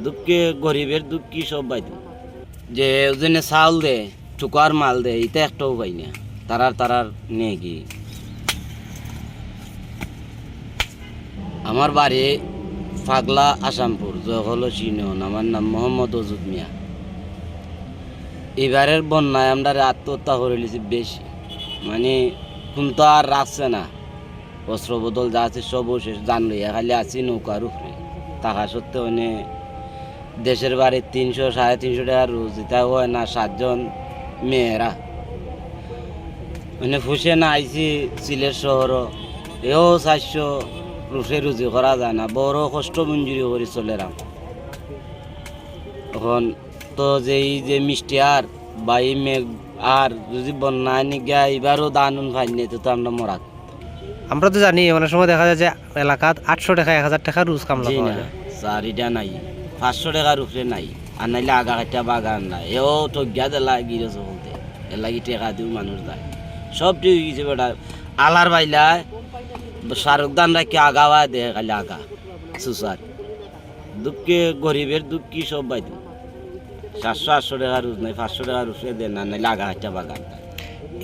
দুঃখে গরিবের দুঃখ কি সব বাইত যে ওজনে চাউল দে টুকার মাল দে এটা একটাও পাই না তারার নিয়ে কি আমার বাড়ি পাগলা আসামপুর জহলো সিনিয়ন আমার নাম মোহাম্মদ অজুদ মিয়া। এবারের বন্যায় আমরা আত্মহত্যা করে লিছি বেশি মানে কোন তো আর রাখছে না বস্ত্র বদল যা আছে সব শেষ জানলি খালি আছি নৌকার উপরে টাকা সত্ত্বেও মানে দেশের বাড়ি 300-350 টাকা রোজ এটা হয় না 7 জন মেয়েরা মানে ফুসে না আইছি সিলেট শহর এও 400 রুষে রুজি করা যায় না বড় কষ্ট মঞ্জুরি করে চলে রাম এখন তো যে মিষ্টি আর বা এই মেঘ আর যদি বন্যা নিগা এবারও দানুন ফাইনি তো আমরা মরাত আমরা তো জানি অনেক সময় দেখা যায় যে এলাকাত 800 টাকা 1000 টাকা রোজ কামলা জি পাওয়া না যায়। চারিটা নাই 500 টাকার উপরে নাই আর নাইলে আগা কাটা বাগান নাই এও তো গিয়া দিলা গিরেছে বলতে এর লাগি টেকা দিও মানুষ যায় সব ঠিক হয়ে গেছে বেটা আলার বাইলা শাহরুখ দান রাখি আগাওয়া দে খালি আগা সুসার দুঃখে গরিবের দুঃখ কি সব বাইত 700-800 টাকা রোজ নাই 500 টাকার উপরে দেন না নাইলে আগা কাটা বাগান নাই।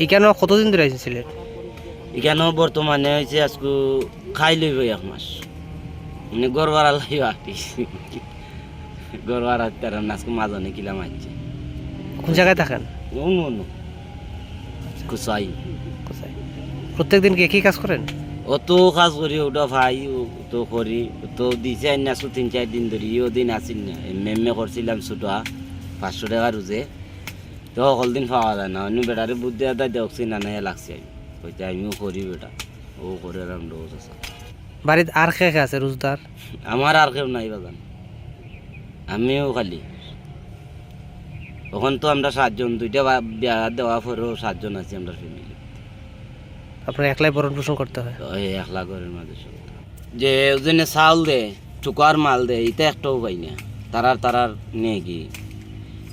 এখানে কতদিন ধরে আছেন সিলেট? এখানেও বর্তমানে হয়েছে আজকে খাই লইব 1 মাস মানে গড় ভাড়া লাইব আটি গড় ভাড়া তার আজকে মাজনে কিলাম আসছে কোন জায়গায় থাকেন? অন্য কুসাই কোথায়? প্রত্যেকদিন কি একই কাজ করেন? অত কাজ করি ওটা ভাই তো করি তো দিছে না 3-4 দিন ধরে ও দিন আসিল না মেমে করছিলাম ছোট 500 টাকা রোজে তো সকল দিন পাওয়া যায় না অন্য বেটারে বুদ্ধি আদা দেখছি না নাই লাগছে ওইটা আমিও করি বেটা ও করে আরাম রোজ আছে। বাড়িতে আর কে কে আছে রোজদার? আমার আর কেউ নাই বাগান আমিও খালি তখন তো আমরা 7 জন 2টা বিয়া দেওয়া পরেও 7 জন আছি আমরা ফ্যামিলি আপনার একলাই ভরণ পোষণ করতে হয়। ওই 1 লাখ ঘরের মাঝে সব যে ওজনে চাউল দে টুকার মাল দে এটা একটাও পাই না তারার নিয়ে কি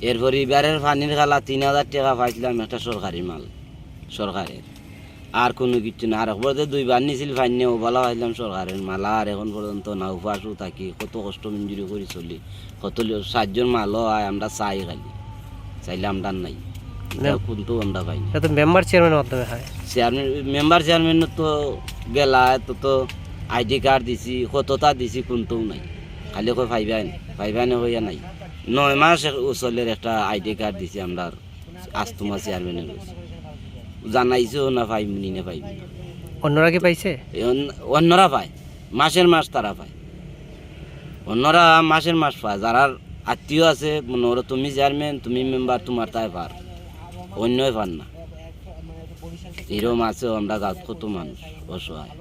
এরপর এবারের পানির খালা 3000 টাকা পাইছিলাম একটা সরকারি মাল সরকারের আর কোনো কিছু না আর একবার 2বার নিছিল ফাইনে ওবালা পাইলাম সরকারের মাল আর এখন পর্যন্ত না উপাসও থাকি কত কষ্ট মঞ্জুরি করে চলি কত 7 জন মালও হয় আমরা চাই খালি চাইলে আমরা নাই কিন্তু আমরা পাই না। এটা তো মেম্বার চেয়ারম্যানের মাধ্যমে হয়। চেয়ারম্যান তো গেলা তো আইডি কার্ড দিছি কতটা দিছি কিন্তু নাই খালি কই ফাইবানে হইয়া নাই 9 মাস উচলের একটা আইডি কার্ড দিছি আমরা আস্তমা চেয়ারম্যানের কাছে জানাইছো না পাইমনি না পাইবি না অন্যরা কি পাইছে? অন্যরা পায় মাসের মাস তারা পায় অন্যরা মাসের মাস পায় যারা আত্মীয় আছে মনে করো তুমি চেয়ারম্যান তুমি মেম্বার তোমার তাই পার অন্যই পার না এরকম আছে আমরা গাছ কত মানুষ অসহায়।